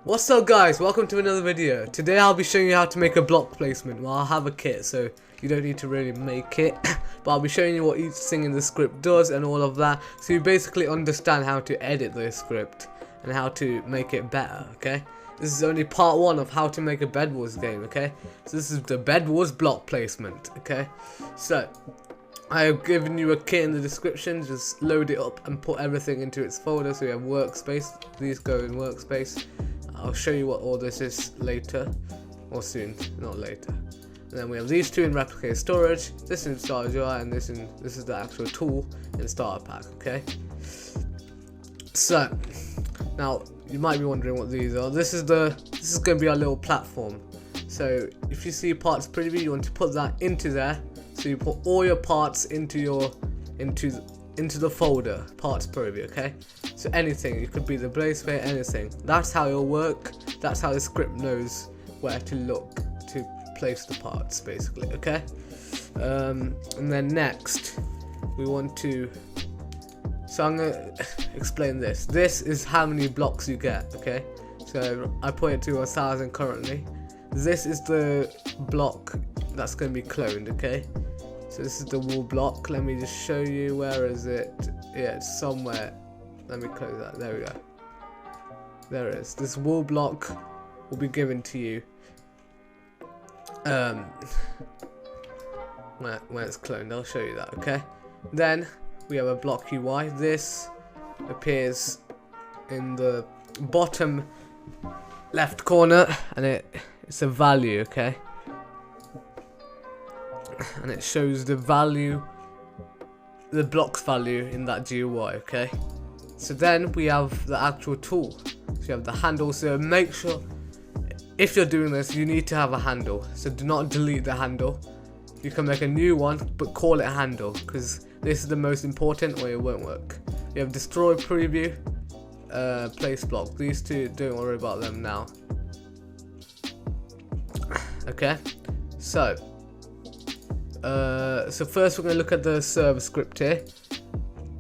What's up guys, welcome to another video. Today I'll be showing you how to make a block placement. Well, I'll have a kit so you don't need to really make it, but I'll be showing you what each thing in the script does and all of that, so you basically understand how to edit the script and how to make it better, okay? This is only part 1 of how to make a Bed Wars game, okay? So this is the Bed Wars block placement, okay? So I have given you a kit in the description. Just load it up and put everything into its folder. So we have workspace, these go in workspace. I'll show you what all this is later, or soon, not later. And then we have these two in replicated storage, this in storage UI, and this is the actual tool in starter pack, okay? So now you might be wondering what these are. This is going to be our little platform. So if you see parts preview, you want to put that into there. So you put all your parts into the folder parts preview, okay? So anything, it could be the blaze sphere, anything. That's how it'll work. That's how the script knows where to look to place the parts, basically, okay? And then next we want to, so I'm gonna explain this. This is how many blocks you get, okay? So I put it to 1000 currently. This is the block that's going to be cloned, okay? So this is the wall block. Let me just show you, where is it? Yeah, it's somewhere. Let me close that. There we go. There it is. This wall block will be given to you when it's cloned. I'll show you that, okay? Then we have a block UI. This appears in the bottom left corner, and it's a value, okay? And it shows the value, the block's value in that GUI, okay? So then we have the actual tool. So you have the handle. So make sure, if you're doing this, you need to have a handle. So do not delete the handle. You can make a new one, but call it a handle, because this is the most important, or it won't work. You have destroy preview, place block. These two, don't worry about them now. Okay, so first we're going to look at the server script here.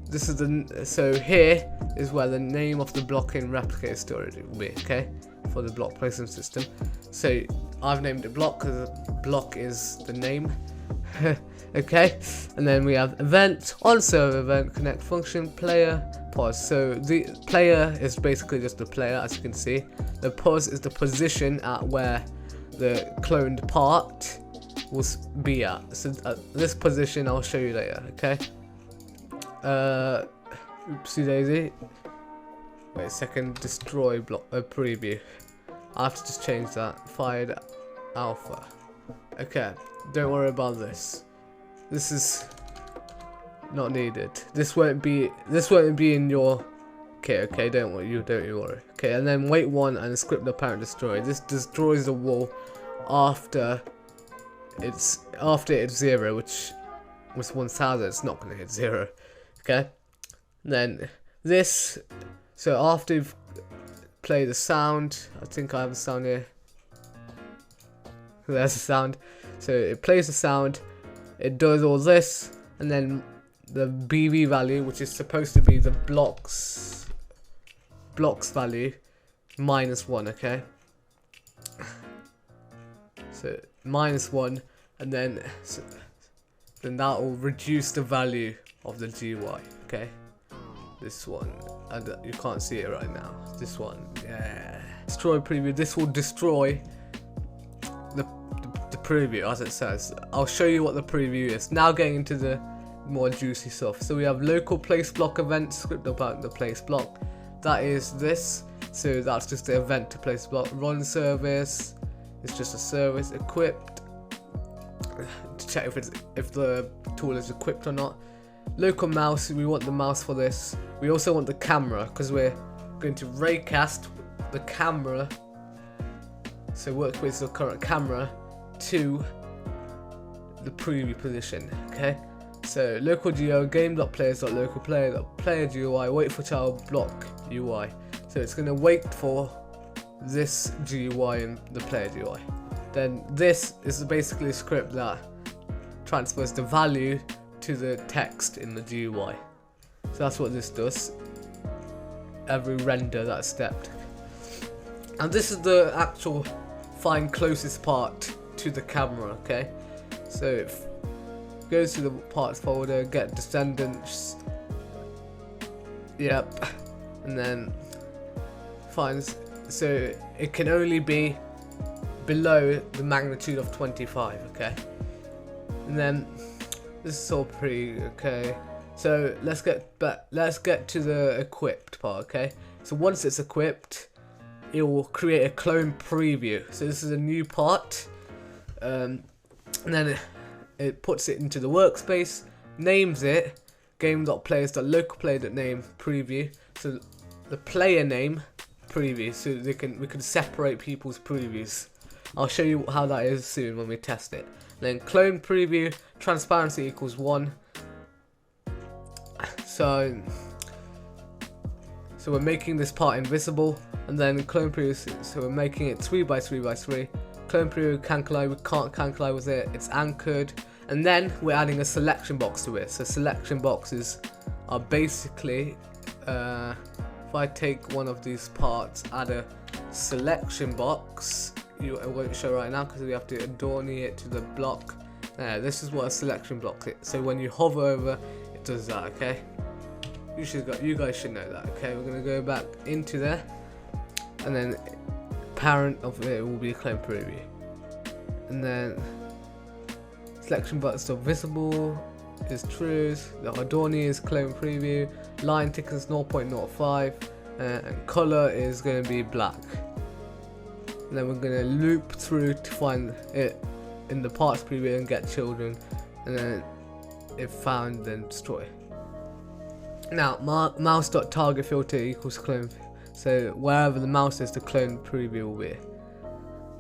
This is so here is where the name of the block in replicated storage will be, okay, for the block placement system. So I've named it block because block is the name. Okay, and then we have event, on server event, connect function, player, pause. So the player is basically just the player, as you can see. The pause is the position at where the cloned part will be at. So this position I'll show you later, okay? Oopsie daisy. Wait a second, destroy block preview. I have to just change that. Fired alpha. Okay, don't worry about this. This is not needed. This won't be in your kit, okay? Don't worry. Okay, and then wait 1 and script the parent destroy. This destroys the wall after it's 0, which was 1000. It's not going to hit 0, okay? And then this, so after you've played the sound, I think I have the sound here. There's the sound. So it plays the sound, it does all this, and then the BV value, which is supposed to be the blocks value, -1, okay? So -1, and then that will reduce the value of the GUI, okay? This one, and you can't see it right now. This one, yeah. Destroy preview. This will destroy the preview, as it says. I'll show you what the preview is. Now getting into the more juicy stuff. So we have local place block event, script about the place block. That is this. So that's just the event to place block. Run service. It's just a service. Equipped, to check if the tool is equipped or not. Local mouse, we want the mouse for this. We also want the camera, because we're going to raycast the camera, so work with the current camera to the preview position, okay? So local geo game.players.local player GUI, wait for child block UI. So it's going to wait for this GUI and the player GUI. Then this is basically a script that transfers the value to the text in the GUI. So that's what this does. Every render that's stepped. And this is the actual find closest part to the camera, okay? So if goes to the parts folder, get descendants, yep, and then finds, so it can only be below the magnitude of 25, okay? And then this is all pretty okay. So let's get to the equipped part, okay? So once it's equipped, it will create a clone preview. So this is a new part, and then it puts it into the workspace, names it game.players.localplayer.name preview. So the player name preview, so we can separate people's previews. I'll show you how that is soon when we test it. Then clone preview transparency equals 1. So we're making this part invisible, and then clone preview, so we're making it 3 by 3 by 3. Clone preview can collide, we can't collide with it, it's anchored, and then we're adding a selection box to it. So selection boxes are basically, if I take one of these parts, add a selection box, it won't show right now because we have to adorn it to the block. This is what a selection block is. So when you hover over, it does that, okay? You guys should know that, okay? We're gonna go back into there, and then parent of it will be clone preview, and then selection button still visible is true. The adorn is clone preview. Line thickness 0.05, and color is going to be black. And then we're going to loop through to find it in the parts preview and get children, and then if found, then destroy. Now mouse.target filter equals clone, so wherever the mouse is, the clone preview will be.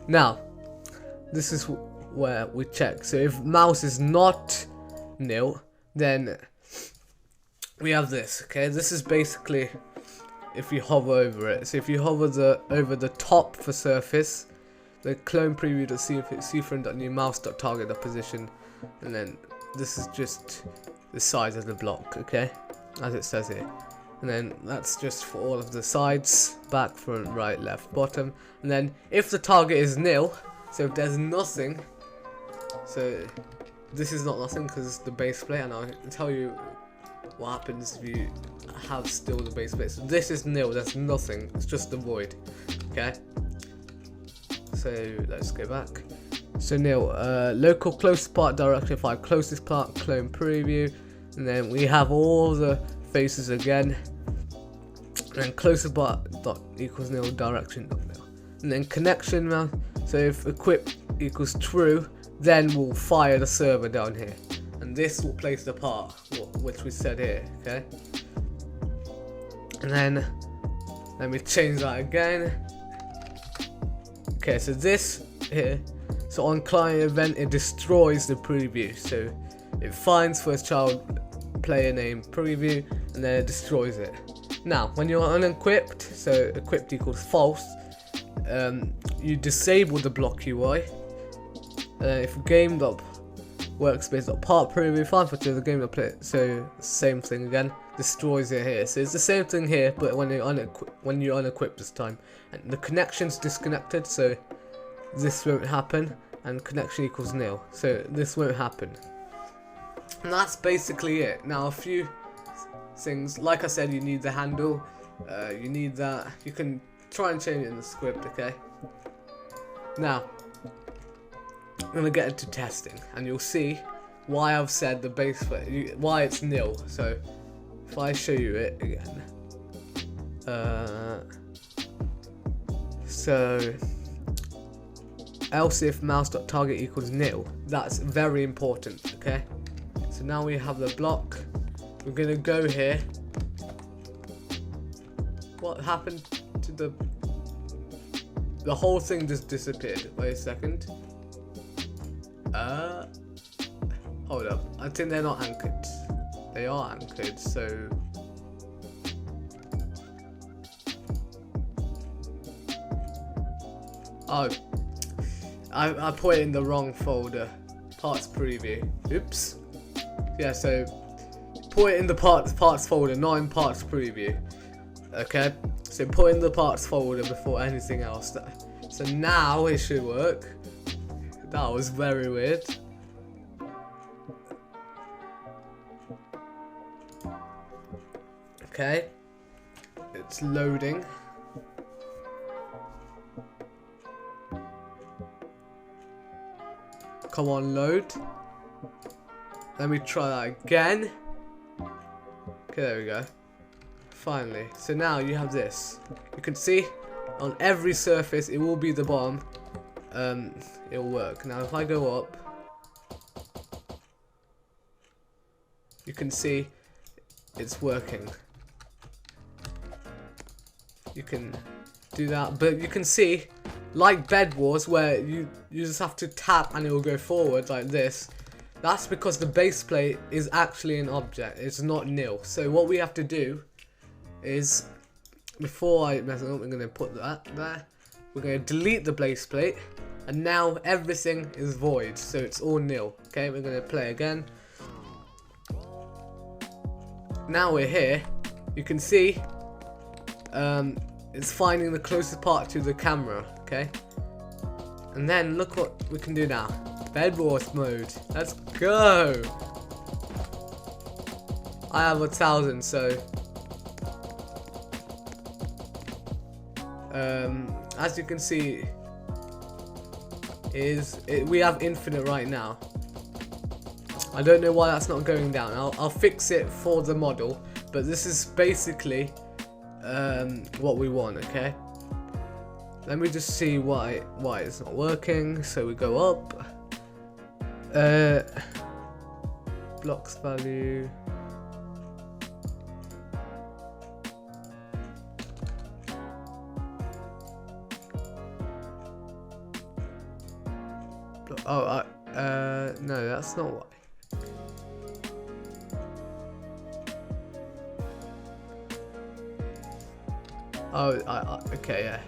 Now this is where we check. So if mouse is not nil, then we have this, okay? This is basically if you hover over it. So if you hover over the top for surface, the clone preview.cframe.new mouse.target.position, and then this is just the size of the block, okay, as it says here. And then that's just for all of the sides, back, front, right, left, bottom. And then if the target is nil, so if there's nothing, so this is not nothing because it's the base plate, and I'll tell you what happens if you have still the base plate. So this is nil, there's nothing, it's just the void, okay? So let's go back. So nil, local closest part direction 5, closest part clone preview, and then we have all the faces again, and then closest part dot equals nil, direction dot nil, and then connection now. So if equip equals true, then we'll fire the server down here, and this will place the part which we said here, okay? And then let me change that again. Okay, so this here, so on client event it destroys the preview, so it finds first child player name preview, and then it destroys it. Now when you're unequipped, so equipped equals false, you disable the block UI. If game.workspace.part preview find for the game.play, so same thing again, destroys it here. So it's the same thing here, but when you're unequipped this time, and the connection's disconnected, so this won't happen, and connection equals nil, so this won't happen. And that's basically it. Now a few things, like I said, you need the handle, you need that, you can try and change it in the script, okay? Now I'm gonna get into testing, and you'll see why I've said the base plate, why it's nil. So if I show you it again, so else if mouse.target equals nil, that's very important, okay? So now we have the block, we're gonna go here. What happened to the whole thing just disappeared. Wait a second. Hold up, I think they're not anchored. They are anchored, so oh, I put it in the wrong folder. Parts preview. Oops. Yeah, so put it in the parts folder, not in parts preview. Okay. So put in the parts folder before anything else. So now it should work. That was very weird. Okay, it's loading. Come on, load. Let me try that again. Okay, there we go. Finally. So now you have this. You can see on every surface it will be the bottom. It'll work. Now if I go up, you can see it's working. You can do that, but you can see, like Bed Wars, where you just have to tap and it will go forward like this. That's because the base plate is actually an object. It's not nil. So what we have to do is, before I mess it up, we're going to put that there. We're going to delete the base plate, and now everything is void. So it's all nil. Okay, we're going to play again. Now we're here. You can see it's finding the closest part to the camera. Okay, and then look what we can do now. Bed Wars mode. Let's go. I have 1,000, so as you can see, we have infinite right now. I don't know why that's not going down. I'll fix it for the model, but this is basically what we want. Okay, let me just see why it's not working. So we go up, blocks value, no, that's not why. Oh, okay, yeah.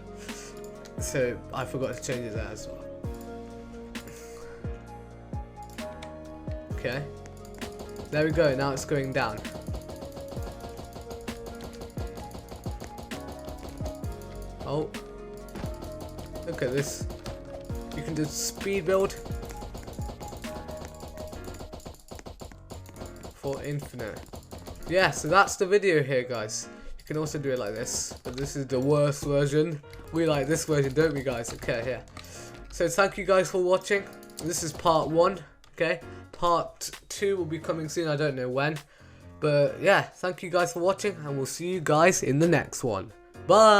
So I forgot to change it there as well. Okay. There we go. Now it's going down. Oh. Look at this. You can do speed build for infinite. Yeah, so that's the video here, guys. You can also do it like this, but this is the worst version. We like this version, don't we, guys? Okay, yeah. So thank you guys for watching. This is part 1, okay? Part 2 will be coming soon, I don't know when. But yeah, thank you guys for watching, and we'll see you guys in the next one. Bye!